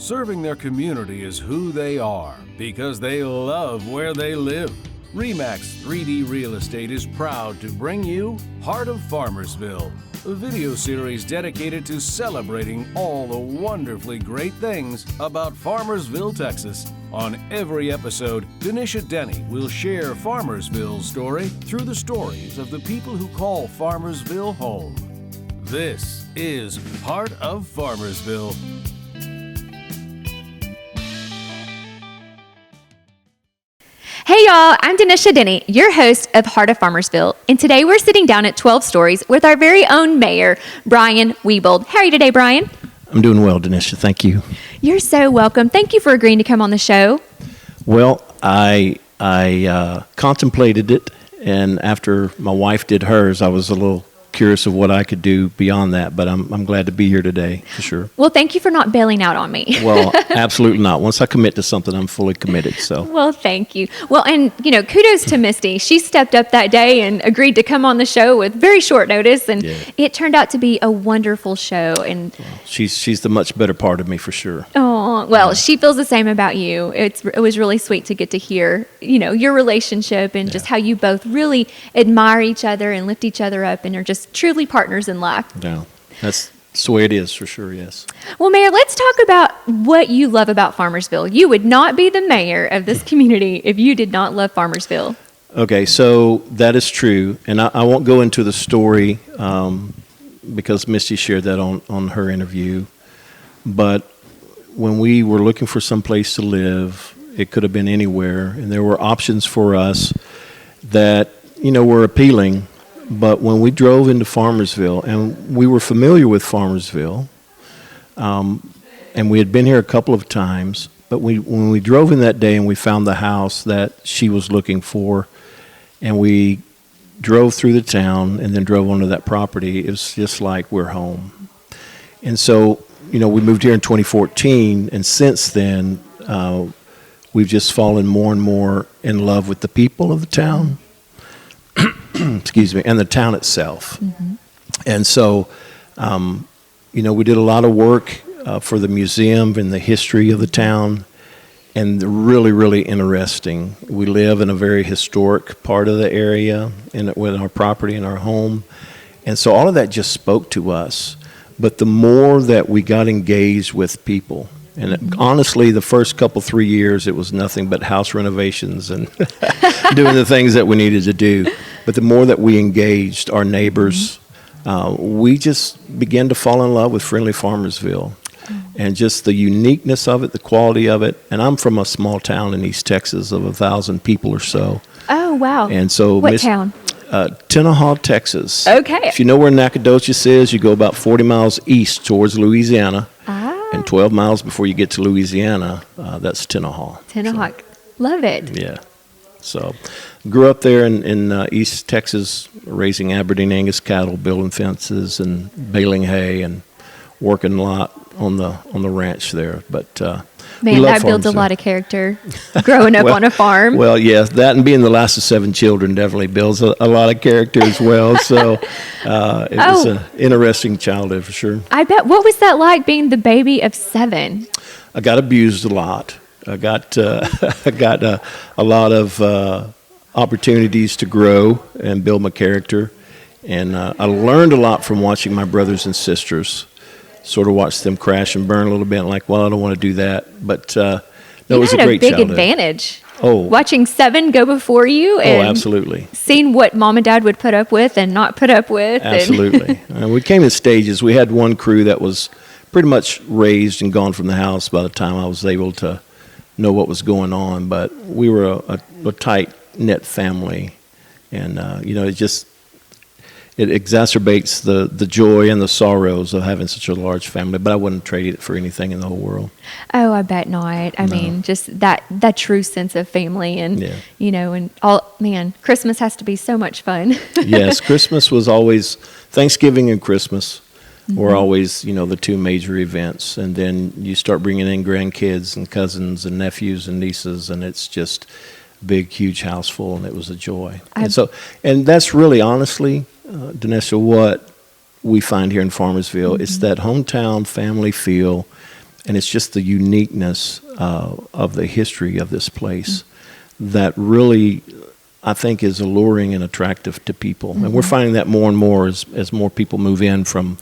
Serving their community is who they are because they love where they live. REMAX 3D Real Estate is proud to bring you Heart of Farmersville, a video series dedicated to celebrating all the wonderfully great things about Farmersville, Texas. On every episode, Dennisha Denney will share Farmersville's story through the stories of the people who call Farmersville home. This is Heart of Farmersville. Hey y'all, I'm Dennisha Denney, your host of Heart of Farmersville, and today we're sitting down at 12 Stories with our very own mayor, Bryon Wiebold. How are you today, Bryon? I'm doing well, Dennisha. Thank you. You're so welcome. Thank you for agreeing to come on the show. Well, I contemplated it, and after my wife did hers, I was a little curious of what I could do beyond that, but I'm glad to be here today, for sure. Well, thank you for not bailing out on me. Well, absolutely not. Once I commit to something, I'm fully committed. So. Well, thank you. Well, and, kudos to Misty. She stepped up that day and agreed to come on the show with very short notice, and It turned out to be a wonderful show. And she's the much better part of me, for sure. Oh, well, she feels the same about you. It was really sweet to get to hear, your relationship and just how you both really admire each other and lift each other up and are just truly partners in life. Yeah, that's the way it is, for sure, yes. Well, Mayor, let's talk about what you love about Farmersville. You would not be the mayor of this community if you did not love Farmersville. Okay, so that is true, and I won't go into the story because Misty shared that on her interview, but when we were looking for some place to live, it could have been anywhere, and there were options for us that, were appealing. But when we drove into Farmersville, and we were familiar with Farmersville, and we had been here a couple of times, but when we drove in that day and we found the house that she was looking for, and we drove through the town and then drove onto that property, it was just like we're home. And so, we moved here in 2014, and since then, we've just fallen more and more in love with the people of the town. Excuse me, and the town itself. Mm-hmm. And so, we did a lot of work for the museum and the history of the town, and really, really interesting. We live in a very historic part of the area with our property and our home, and so all of that just spoke to us. But the more that we got engaged with people, and honestly, the first 3 years, it was nothing but house renovations and doing the things that we needed to do. But the more that we engaged our neighbors, we just began to fall in love with friendly Farmersville. And just the uniqueness of it, the quality of it. And I'm from a small town in East Texas of 1,000 people or so. Oh, wow. And so what town? Tenaha, Texas. Okay. If you know where Nacogdoches is, you go about 40 miles east towards Louisiana. And 12 miles before you get to Louisiana, that's Tenaha. Tenaha. So, love it. Yeah. So grew up there in East Texas, raising Aberdeen Angus cattle, building fences and baling hay and working a lot on the ranch there. But man, that builds a lot of character growing up on a farm. Well, yes, that and being the last of 7 children definitely builds a lot of character as well. So it was an interesting childhood for sure. I bet. What was that like being the baby of 7? I got abused a lot. I got a lot of opportunities to grow and build my character, and I learned a lot from watching my brothers and sisters. Sort of watched them crash and burn a little bit. Like, well, I don't want to do that, but no, it was a great childhood. You had a big advantage. Watching 7 go before you, and absolutely. Seeing what mom and dad would put up with and not put up with. Absolutely. We came in stages. We had one crew that was pretty much raised and gone from the house by the time I was able to know what was going on, but we were a tight-knit family, and it exacerbates the joy and the sorrows of having such a large family, but I wouldn't trade it for anything in the whole world. Oh, I bet not. I mean, just that true sense of family, and and Christmas has to be so much fun. Yes, Christmas was always, Thanksgiving and Christmas were always, the 2 major events. And then you start bringing in grandkids and cousins and nephews and nieces, and it's just a big, huge house full, and it was a joy. And that's really, honestly, Dennisha, what we find here in Farmersville. It's that hometown family feel And it's just the uniqueness of the history of this place that really, I think, is alluring and attractive to people. And we're finding that more and more as more people move in from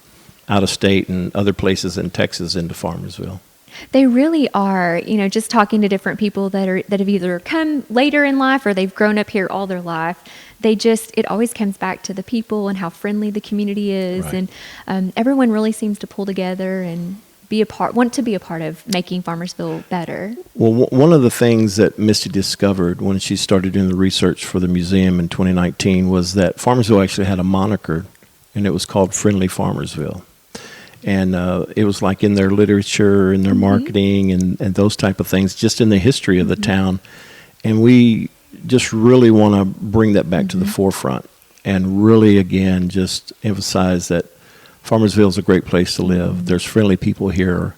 out of state and other places in Texas into Farmersville. They really are, just talking to different people that have either come later in life or they've grown up here all their life. It always comes back to the people and how friendly the community is. Right. And everyone really seems to pull together and want to be a part of making Farmersville better. Well, one of the things that Misty discovered when she started doing the research for the museum in 2019 was that Farmersville actually had a moniker, and it was called Friendly Farmersville. And it was like in their literature and their marketing and those type of things, just in the history of the town. And we just really want to bring that back to the forefront and really, again, just emphasize that Farmersville is a great place to live. There's friendly people here,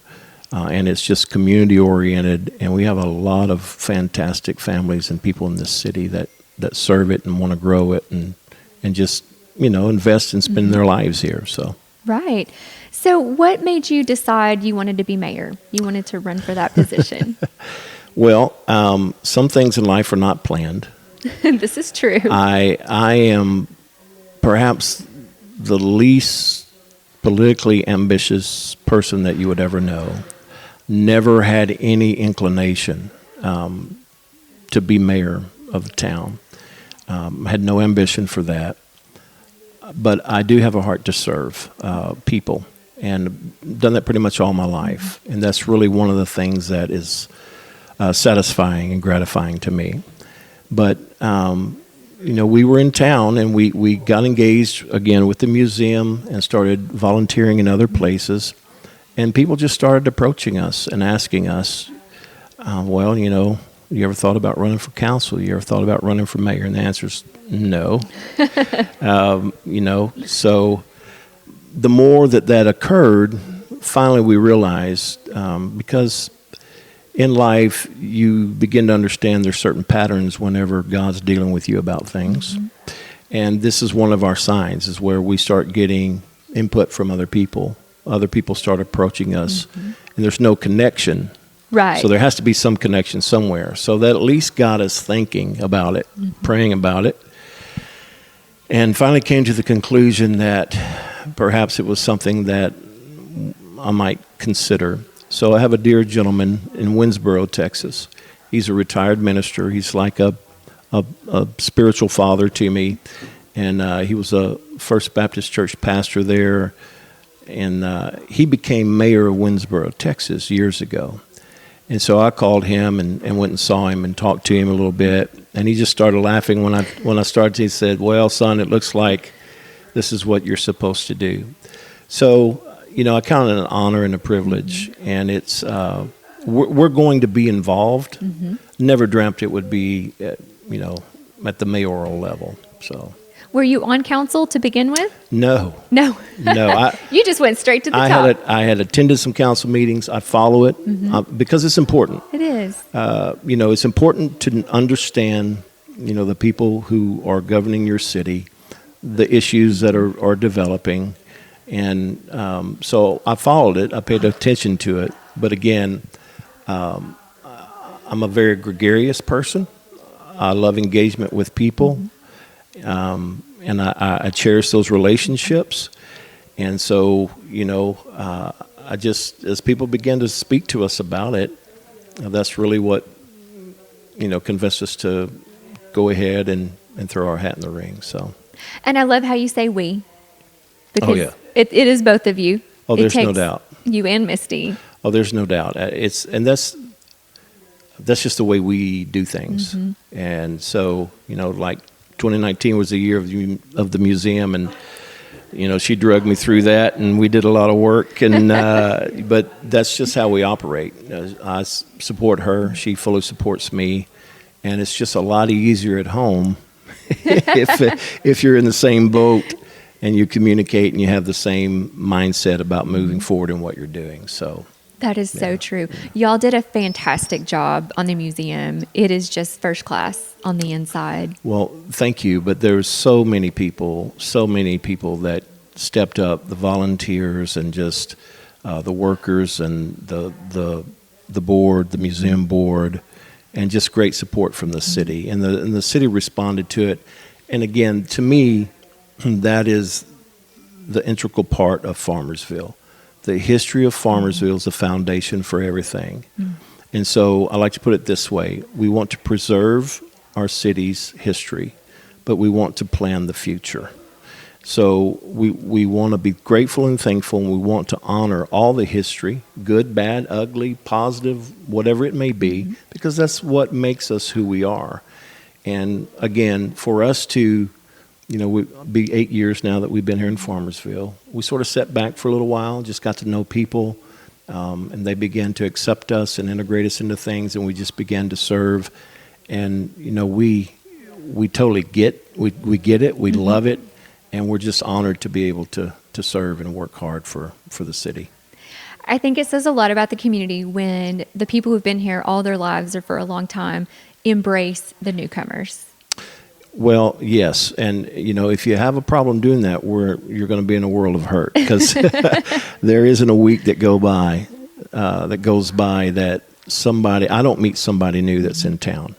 and it's just community-oriented. And we have a lot of fantastic families and people in this city that serve it and want to grow it and just, invest and spend their lives here. So. Right. So what made you decide you wanted to be mayor? You wanted to run for that position? Well, some things in life are not planned. This is true. I am perhaps the least politically ambitious person that you would ever know. Never had any inclination to be mayor of the town. Had no ambition for that. But I do have a heart to serve people, and done that pretty much all my life. And that's really one of the things that is satisfying and gratifying to me. But, we were in town, and we got engaged again with the museum and started volunteering in other places. And people just started approaching us and asking us, you ever thought about running for council? You ever thought about running for mayor? And the answer is no. So the more that occurred, finally we realized, because in life you begin to understand there's certain patterns whenever God's dealing with you about things. And this is one of our signs, is where we start getting input from other people. Other people start approaching us, and there's no connection. Right. So there has to be some connection somewhere. So that at least got us thinking about it, praying about it, and finally came to the conclusion that perhaps it was something that I might consider. So I have a dear gentleman in Winsboro, Texas. He's a retired minister. He's like a spiritual father to me, and he was a First Baptist Church pastor there, and he became mayor of Winsboro, Texas, years ago. And so I called him and went and saw him and talked to him a little bit. And he just started laughing when I started. He said, "Well, son, it looks like this is what you're supposed to do." So, I count it an honor and a privilege. And it's we're going to be involved. Never dreamt it would be, at the mayoral level. So. Were you on council to begin with? No. No. You just went straight to the top. I had attended some council meetings. I follow it because it's important. It is. It's important to understand, the people who are governing your city, the issues that are developing. And so I followed it. I paid attention to it. But again, I'm a very gregarious person. I love engagement with people. And I cherish those relationships. And so, I just, as people began to speak to us about it, that's really what, convinced us to go ahead and throw our hat in the ring. So. And I love how you say we. Because yeah. It is both of you. Oh, there's no doubt. You and Misty. Oh, there's no doubt. That's just the way we do things. And so, like 2019 was the year of the museum, and she drugged me through that, and we did a lot of work. And but that's just how we operate. I support her; she fully supports me, and it's just a lot easier at home if you're in the same boat and you communicate and you have the same mindset about moving forward in what you're doing. So. That is so true. Y'all did a fantastic job on the museum. It is just first class on the inside. Well, thank you. But there's so many people that stepped up, the volunteers, and just the workers and the board, the museum board, and just great support from the city. And the city responded to it. And again, to me, that is the integral part of Farmersville. The history of Farmersville is the foundation for everything. And so I like to put it this way. We want to preserve our city's history, but we want to plan the future. So we want to be grateful and thankful, and we want to honor all the history, good, bad, ugly, positive, whatever it may be, because that's what makes us who we are. And again, for us to, it'll be 8 years now that we've been here in Farmersville, we sort of sat back for a little while, just got to know people, and they began to accept us and integrate us into things, and we just began to serve. And, we totally we get it, we love it. And we're just honored to be able to serve and work hard for the city. I think it says a lot about the community when the people who've been here all their lives or for a long time embrace the newcomers. Well, yes. And, if you have a problem doing that, you're going to be in a world of hurt, because there isn't a week that goes by that I don't meet somebody new that's in town.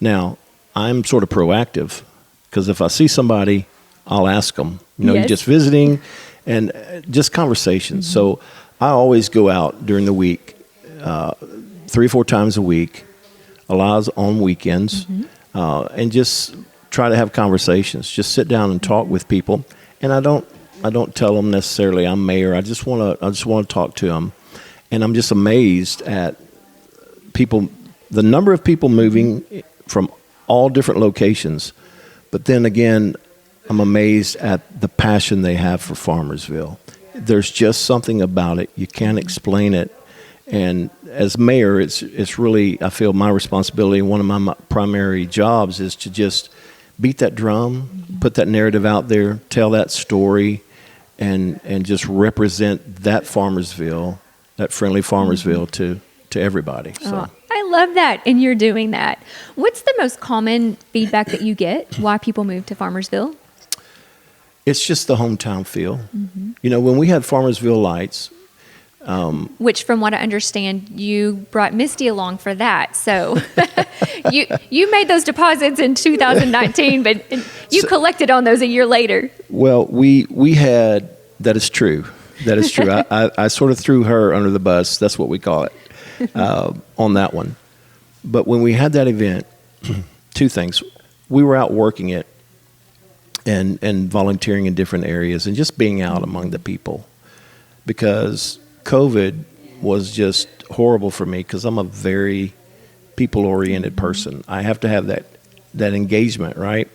Now, I'm sort of proactive, because if I see somebody, I'll ask them, Yes. you're just visiting, and just conversations. So I always go out during the week, 3 or 4 times a week, a lot on weekends, and just try to have conversations. Just sit down and talk with people. And I don't tell them necessarily I'm mayor. I just want to talk to them. And I'm just amazed at people, the number of people moving from all different locations. But then again, I'm amazed at the passion they have for Farmersville. There's just something about it. You can't explain it. And as mayor, it's really, I feel my responsibility, one of my primary jobs is to just beat that drum, put that narrative out there, tell that story, and just represent that Farmersville, that friendly Farmersville to everybody. So. I love that, and you're doing that. What's the most common feedback that you get why people move to Farmersville? It's just the hometown feel. When we had Farmersville Lights, which, from what I understand, you brought Misty along for that. So you made those deposits in 2019, but you collected on those a year later. Well, we had, that is true. That is true. I sort of threw her under the bus. That's what we call it on that one. But when we had that event, 2 things. We were out working it and volunteering in different areas and just being out among the people, because COVID was just horrible for me, because I'm a very people-oriented person. I have to have that engagement, right?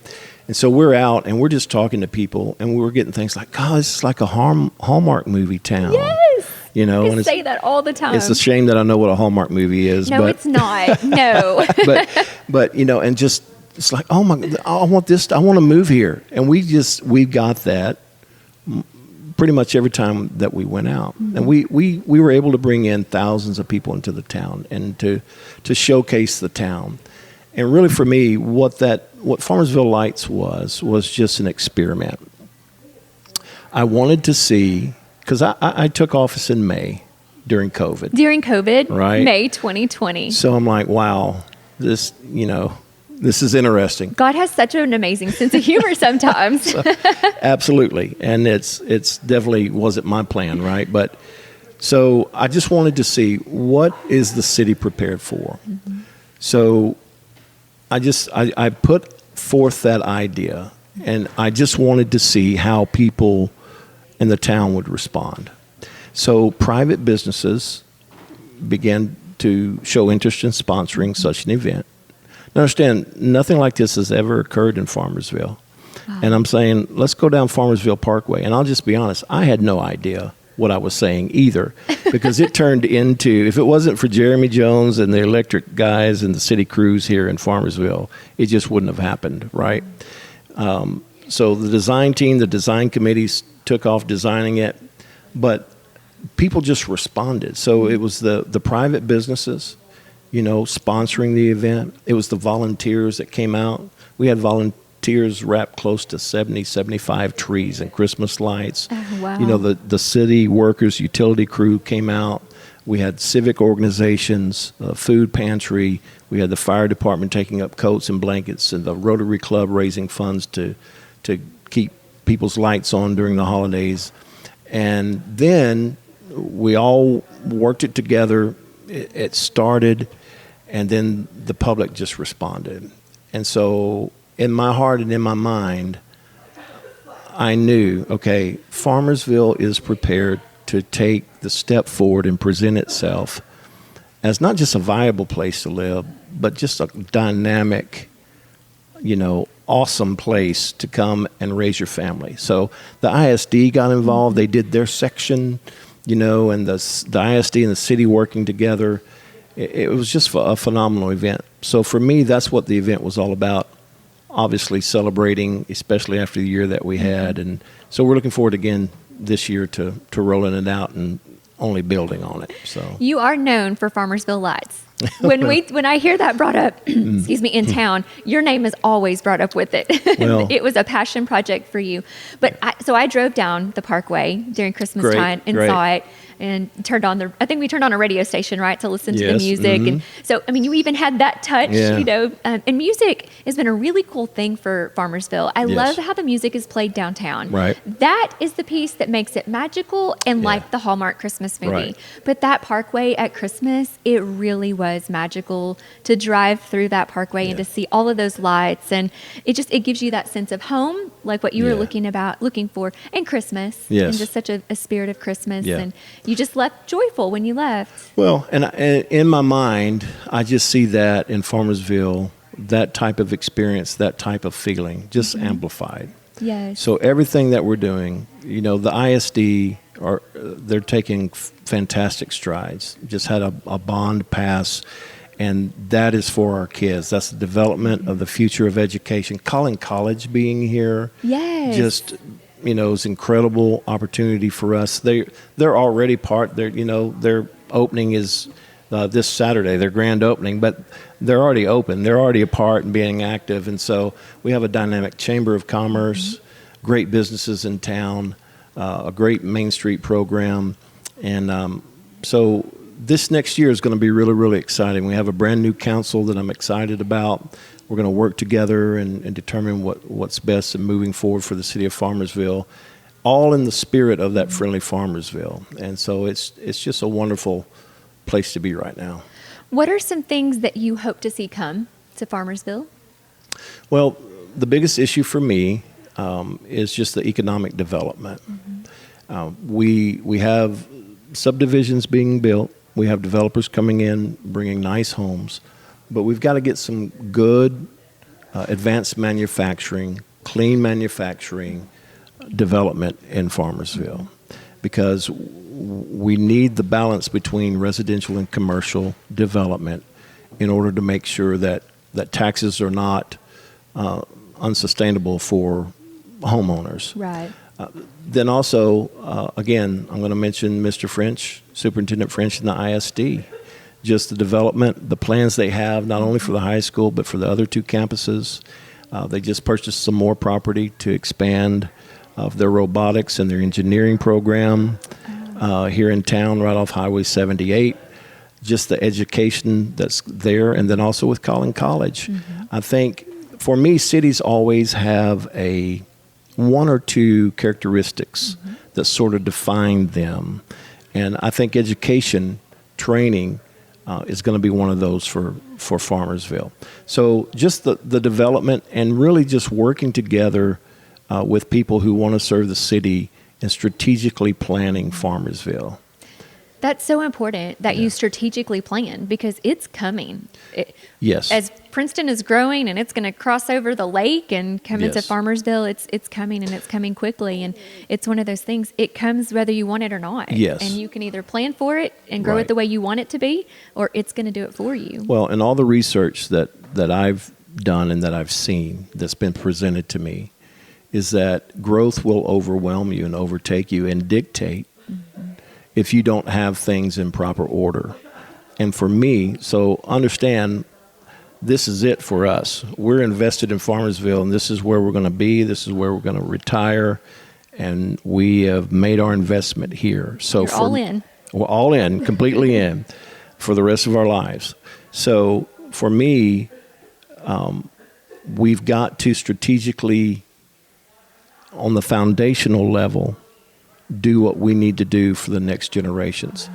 And so we're out and we're just talking to people, and we were getting things like, God, this is like a Hallmark movie town. Yes. And say that all the time. It's a shame that I know what a Hallmark movie is. No, it's not. No. but and just, it's like, oh my, I want this, I want to move here. And we got that pretty much every time that we went out. And we were able to bring in thousands of people into the town and to showcase the town. And really for me, what Farmersville Lights was just an experiment. I wanted to see, because I took office in May during COVID. During COVID, right? May 2020. So I'm like, wow, this is interesting. God has such an amazing sense of humor sometimes. Absolutely. And it's definitely wasn't my plan, right? But so I just wanted to see, what is the city prepared for? So I put forth that idea, and I just wanted to see how people in the town would respond. So private businesses began to show interest in sponsoring such an event. Now understand, nothing like this has ever occurred in Farmersville. Wow. And I'm saying, let's go down Farmersville Parkway. And I'll just be honest, I had no idea what I was saying either, because it turned into, if it wasn't for Jeremy Jones and the electric guys and the city crews here in Farmersville, it just wouldn't have happened, right? So the design team, the design committees took off designing it, but people just responded. So it was the private businesses, sponsoring the event. It was the volunteers that came out. We had volunteers wrapped close to 70, 75 trees and Christmas lights. Oh, wow. You know, the city workers, utility crew came out. We had civic organizations, food pantry. We had the fire department taking up coats and blankets, and the Rotary Club raising funds to keep people's lights on during the holidays. And then we all worked it together. It started, and then the public just responded. And so in my heart and in my mind, I knew, okay, Farmersville is prepared to take the step forward and present itself as not just a viable place to live, but just a dynamic, awesome place to come and raise your family. So the ISD got involved. They did their section, and the ISD and the city working together. It was just a phenomenal event. So for me, that's what the event was all about. Obviously celebrating, especially after the year that we had. And so we're looking forward again this year to rolling it out and only building on it. So you are known for Farmersville lights. When I hear that brought up, in town, your name is always brought up with it. Well, it was a passion project for you. But I drove down the Parkway during Christmas time and saw it, and I think we turned on a radio station, right, to listen to the music. And so, you even had that touch, and music has been a really cool thing for Farmersville. I love how the music is played downtown. Right. That is the piece that makes it magical and like the Hallmark Christmas movie. Right. But that Parkway at Christmas, it really was magical to drive through that Parkway and to see all of those lights. And it gives you that sense of home, like what you were looking for, and Christmas. Yes. And just such a spirit of Christmas. Yeah. And you just left joyful when you left. Well, and in my mind, I just see that in Farmersville, that type of experience, that type of feeling, just amplified. Yes. So everything that we're doing, the ISD, they're taking fantastic strides. Just had a bond pass, and that is for our kids. That's the development of the future of education. Collin College being here, just is incredible opportunity for us. They're already part. Their opening is this Saturday, their grand opening, but they're already open. They're already a part and being active, and so we have a dynamic Chamber of Commerce, great businesses in town, a great Main Street program, and so this next year is going to be really, really exciting. We have a brand new council that I'm excited about. We're going to work together and determine what's best in moving forward for the city of Farmersville, all in the spirit of that friendly Farmersville. And so it's just a wonderful place to be right now. What are some things that you hope to see come to Farmersville? Well, the biggest issue for me is just the economic development. We have subdivisions being built. We have developers coming in, bringing nice homes. But we've got to get some good advanced manufacturing, clean manufacturing development in Farmersville, because we need the balance between residential and commercial development in order to make sure that taxes are not unsustainable for homeowners. Right. Then also, again, I'm going to mention Mr. French, Superintendent French in the ISD. Just the development, the plans they have, not only for the high school, but for the other two campuses. They just purchased some more property to expand their robotics and their engineering program here in town, right off Highway 78. Just the education that's there, and then also with Collin College. I think, for me, cities always have one or two characteristics that sort of define them. And I think education, training, is going to be one of those for Farmersville. So just the development and really just working together with people who want to serve the city and strategically planning Farmersville. That's so important that you strategically plan, because it's coming. Yes. As Princeton is growing and it's going to cross over the lake and come into Farmersville, it's coming, and it's coming quickly. And it's one of those things, it comes whether you want it or not. Yes. And you can either plan for it and grow it the way you want it to be, or it's going to do it for you. Well, and all the research that I've done and that I've seen that's been presented to me is that growth will overwhelm you and overtake you and dictate if you don't have things in proper order. And for me, so understand, this is it for us. We're invested in Farmersville, and this is where we're going to be. This is where we're going to retire, and we have made our investment here. So You're all in. We're all in, completely in, for the rest of our lives. So for me, we've got to strategically, on the foundational level, do what we need to do for the next generations.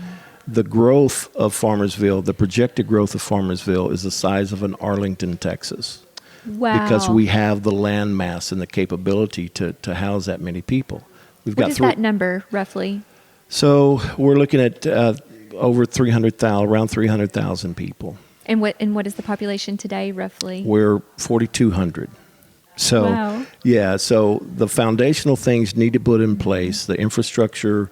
The growth of Farmersville, the projected growth of Farmersville, is the size of an Arlington, Texas. Wow. Because we have the land mass and the capability to house that many people. We've What got is that number, roughly? So we're looking at over 300,000, around 300,000 people. And what is the population today, roughly? We're 4,200. So, Wow. yeah, so the foundational things need to put in place, the infrastructure,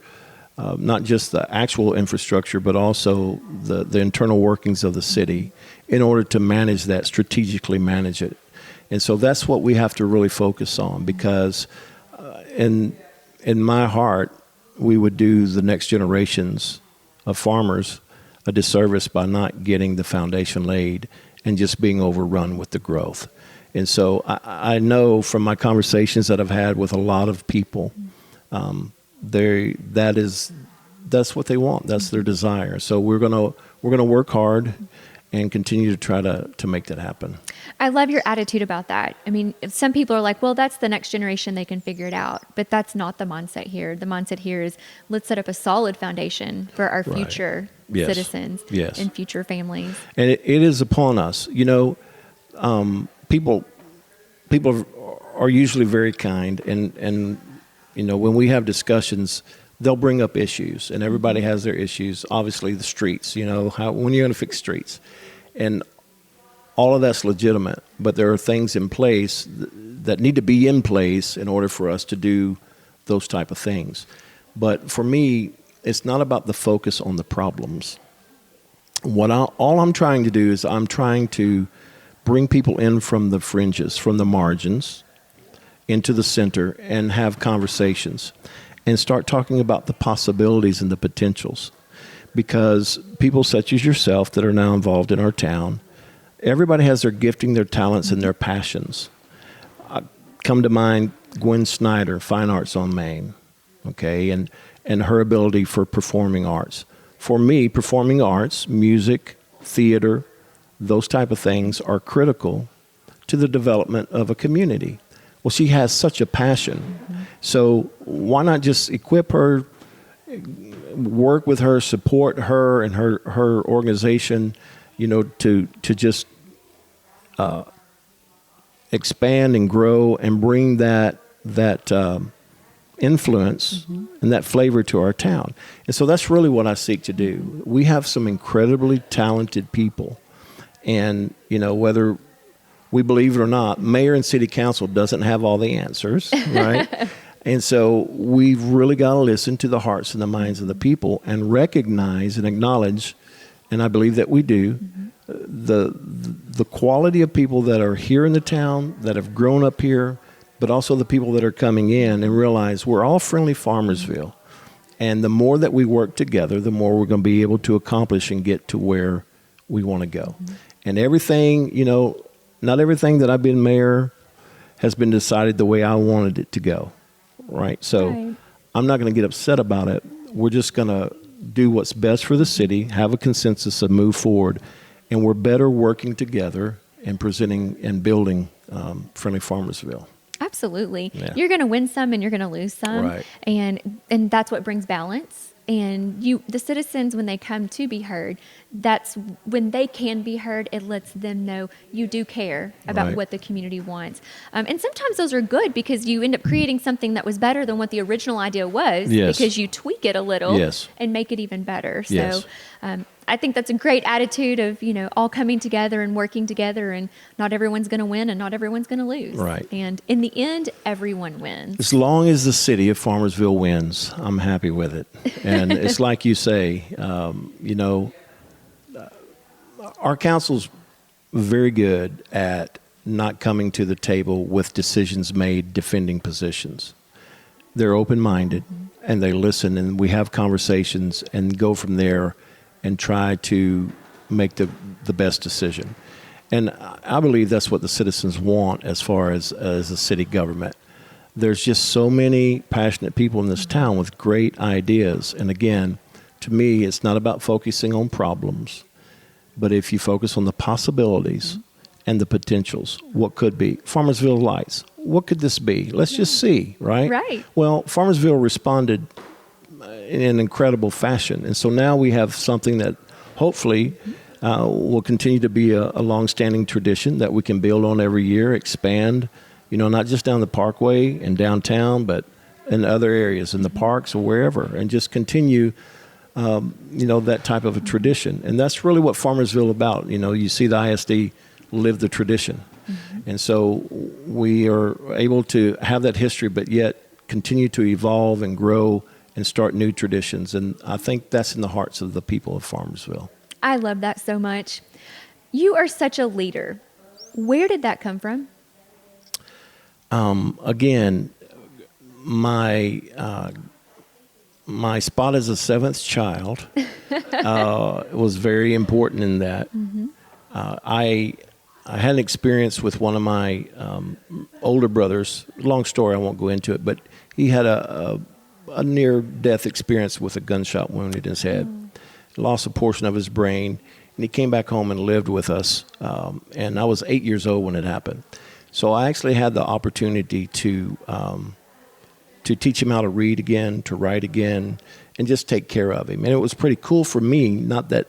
not just the actual infrastructure, but also the internal workings of the city in order to manage that, strategically manage it. And so that's what we have to really focus on, because in my heart, we would do the next generations of farmers a disservice by not getting the foundation laid and just being overrun with the growth. And so I know from my conversations that I've had with a lot of people, that's what they want. That's their desire. So we're gonna work hard and continue to try to make that happen. I love your attitude about that. I mean, some people are like, well, that's the next generation. They can figure it out. But that's not the mindset here. The mindset here is, let's set up a solid foundation for our Right. future Yes. citizens Yes. and future families. And it is upon us. You know, people are usually very kind, and you know, when we have discussions, they'll bring up issues, and everybody has their issues. Obviously, the streets. You know, when you're going to fix streets, and all of that's legitimate. But there are things in place that need to be in place in order for us to do those type of things. But for me, it's not about the focus on the problems. All I'm trying to do is I'm trying to bring people in from the fringes, from the margins, into the center, and have conversations and start talking about the possibilities and the potentials. Because people such as yourself that are now involved in our town, everybody has their gifting, their talents, and their passions. Come to mind Gwen Snyder, Fine Arts on Main, okay, and her ability for performing arts. For me, performing arts, music, theater, those type of things are critical to the development of a community. Well, she has such a passion. Mm-hmm. So why not just equip her, work with her, support her and her organization, you know, to just expand and grow and bring that influence mm-hmm. and that flavor to our town. And so that's really what I seek to do. We have some incredibly talented people. And, you know, whether we believe it or not, mayor and city council doesn't have all the answers, right? And so we've really got to listen to the hearts and the minds of the people and recognize and acknowledge, and I believe that we do, mm-hmm. the quality of people that are here in the town, that have grown up here, but also the people that are coming in and realize we're all friendly Farmersville. And the more that we work together, the more we're going to be able to accomplish and get to where we want to go. Mm-hmm. And everything, you know, not everything that I've been mayor has been decided the way I wanted it to go, right? So right. I'm not going to get upset about it. We're just going to do what's best for the city, have a consensus and move forward. And we're better working together and presenting and building friendly Farmersville. Absolutely. Yeah. You're going to win some and you're going to lose some. Right. And that's what brings balance. And the citizens, when they come to be heard, that's when they can be heard. It lets them know you do care about right. what the community wants. And sometimes those are good because you end up creating something that was better than what the original idea was yes. because you tweak it a little yes. and make it even better. So yes. I think that's a great attitude of, you know, all coming together and working together, and not everyone's going to win and not everyone's going to lose. Right. And in the end, everyone wins. As long as the city of Farmersville wins, I'm happy with it. And it's like you say, you know, our council's very good at not coming to the table with decisions made defending positions. They're open-minded mm-hmm. and they listen, and we have conversations and go from there and try to make the best decision. And I believe that's what the citizens want as far as a city government. There's just so many passionate people in this town with great ideas. And again, to me, it's not about focusing on problems, but if you focus on the possibilities and the potentials, what could be. Farmersville Lights, what could this be? Let's just see, right? Right. Well, Farmersville responded in an incredible fashion. And so now we have something that hopefully will continue to be a long-standing tradition that we can build on every year, expand, not just down the Parkway and downtown, but in other areas, in the parks or wherever, and just continue, that type of a tradition. And that's really what Farmersville about. You see the ISD live the tradition. And so we are able to have that history, but yet continue to evolve and grow and start new traditions. And I think that's in the hearts of the people of Farmersville. I love that so much. You are such a leader. Where did that come from? Again, my spot as a seventh child was very important in that. I had an experience with one of my older brothers. Long story, I won't go into it, but he had a near-death experience with a gunshot wound in his head. Lost a portion of his brain, and he came back home and lived with us. And I was 8 years old when it happened. So I actually had the opportunity to teach him how to read again, to write again, and just take care of him. And it was pretty cool for me, not that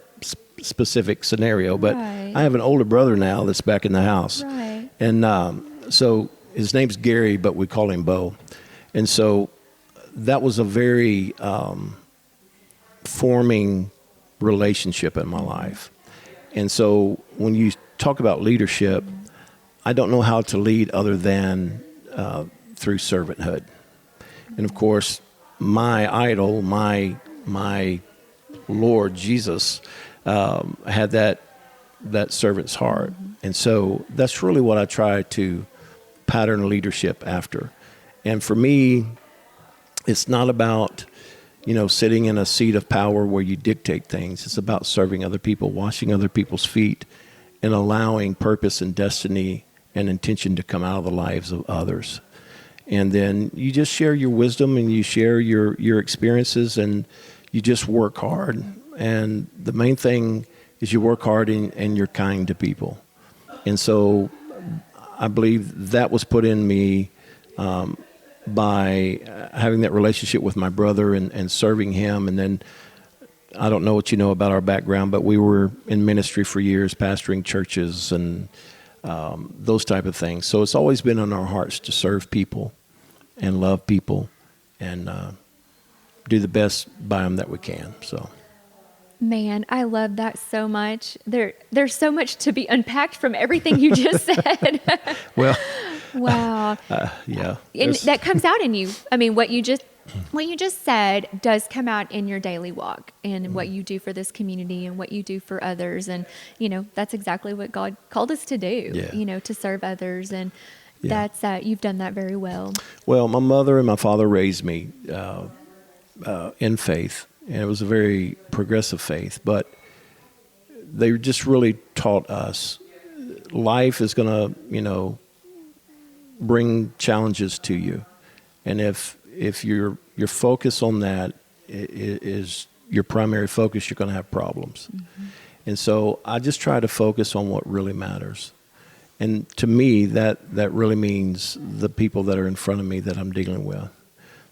specific scenario, but Right. I have an older brother now that's back in the house. Right. And so his name's Gary, but we call him Bo. And so that was a very forming relationship in my life. And so when you talk about leadership, I don't know how to lead other than through servanthood. And of course, my idol, my Lord Jesus, had that servant's heart. And so that's really what I try to pattern leadership after. And for me, it's not about, sitting in a seat of power where you dictate things. It's about serving other people, washing other people's feet, and allowing purpose and destiny and intention to come out of the lives of others. And then you just share your wisdom and you share your experiences, and you just work hard. And the main thing is you work hard and you're kind to people. And so I believe that was put in me by having that relationship with my brother and serving him. And then I don't know what you know about our background, but we were in ministry for years, pastoring churches and those type of things. So it's always been on our hearts to serve people and love people and do the best by them that we can. So. Man, I love that so much. There's so much to be unpacked from everything you just said. Well, wow. yeah. And that comes out in you. I mean, what you just said does come out in your daily walk and what you do for this community and what you do for others. And, that's exactly what God called us to do, to serve others. And that's, you've done that very well. Well, my mother and my father raised me in faith. And it was a very progressive faith, but they just really taught us life is going to, bring challenges to you. And if your focus on that is your primary focus, you're going to have problems. And so I just try to focus on what really matters. And to me, that really means the people that are in front of me that I'm dealing with.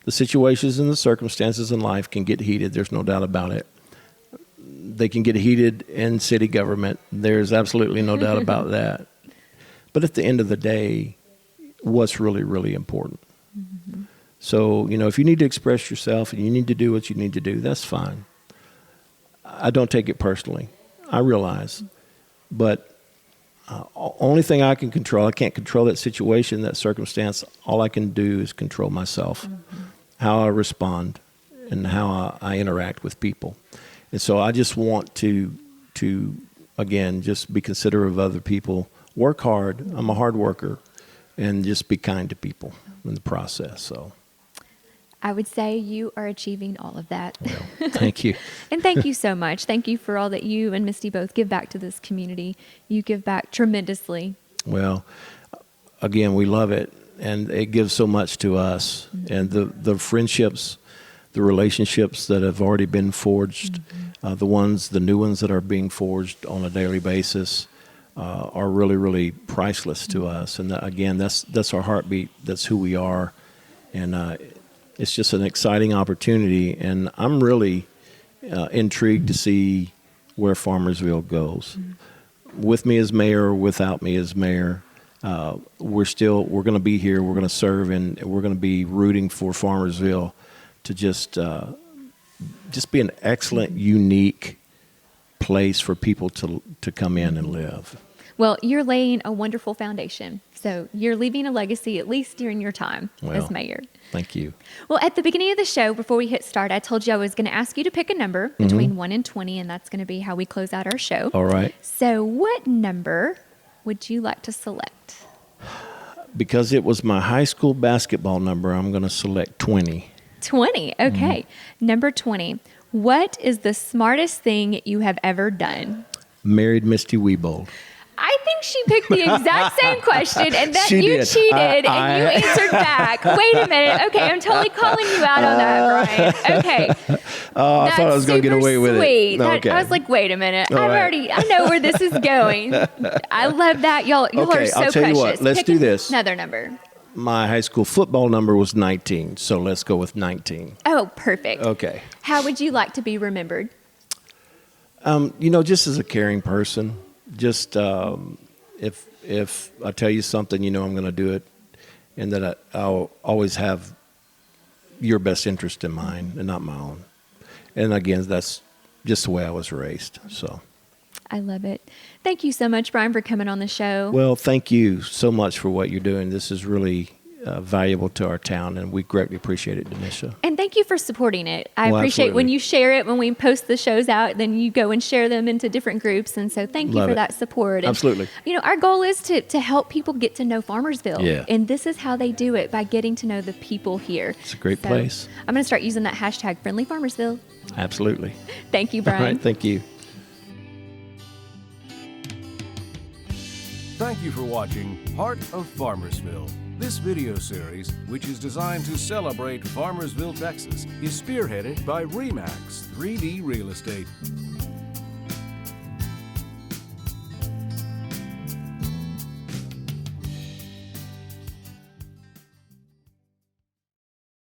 The situations and the circumstances in life can get heated. There's no doubt about it. They can get heated in city government. There's absolutely no doubt about that. But at the end of the day, what's really, really important? So, if you need to express yourself and you need to do what you need to do, that's fine. I don't take it personally. I realize. But only thing I can control, I can't control that situation, that circumstance. All I can do is control myself. How I respond and how I interact with people. And so I just want to again, just be considerate of other people, work hard. I'm a hard worker, and just be kind to people in the process. So I would say you are achieving all of that. Well, thank you. And thank you so much. Thank you for all that you and Misty both give back to this community. You give back tremendously. Well, again, we love it, and it gives so much to us. And the friendships, the relationships that have already been forged, the new ones that are being forged on a daily basis, are really, really priceless to us. And again, that's our heartbeat. That's who we are, and it's just an exciting opportunity. And I'm really intrigued to see where Farmersville goes. With me as mayor or without me as mayor, we're going to be here. We're going to serve, and we're going to be rooting for Farmersville to just be an excellent, unique place for people to come in and live. Well, you're laying a wonderful foundation. So you're leaving a legacy, at least during your time as mayor. Thank you. Well, at the beginning of the show, before we hit start, I told you I was going to ask you to pick a number between 1 and 20, and that's going to be how we close out our show. All right. So what number would you like to select? Because it was my high school basketball number, I'm going to select 20. 20. Okay. Number 20. What is the smartest thing you have ever done? Married Misty Wiebold. I think she picked the exact same question, and that She you did. cheated and you answered back. Wait a minute. Okay, I'm totally calling you out on that, Bryon. Okay. I thought I was going to get away with sweet. it. Okay. I was like, wait a minute. All right. I know where this is going. I love that. Y'all Okay, are so I'll tell you precious. what. Let's Pick do this. Another number. My high school football number was 19, so let's go with 19. Oh, perfect. Okay. How would you like to be remembered? Just as a caring person, just if I tell you something, I'm going to do it, and that I'll always have your best interest in mind and not my own. And again, that's just the way I was raised. So I love it. Thank you so much, Bryon, for coming on the show. Well, thank you so much for what you're doing. This is really valuable to our town, and we greatly appreciate it, Dennisha. And thank you for supporting it. I Well, appreciate when absolutely. you share it, when we post the shows out, then you go and share them into different groups. And so thank you Love for it. that support. And, Absolutely. our goal is to help people get to know Farmersville. Yeah. And this is how they do it, by getting to know the people here. It's a great place. I'm going to start using that hashtag Friendly Farmersville. Absolutely. Thank you, All Bryon. right, thank you. Thank you for watching Heart of Farmersville. This video series, which is designed to celebrate Farmersville, Texas, is spearheaded by REMAX 3D Real Estate.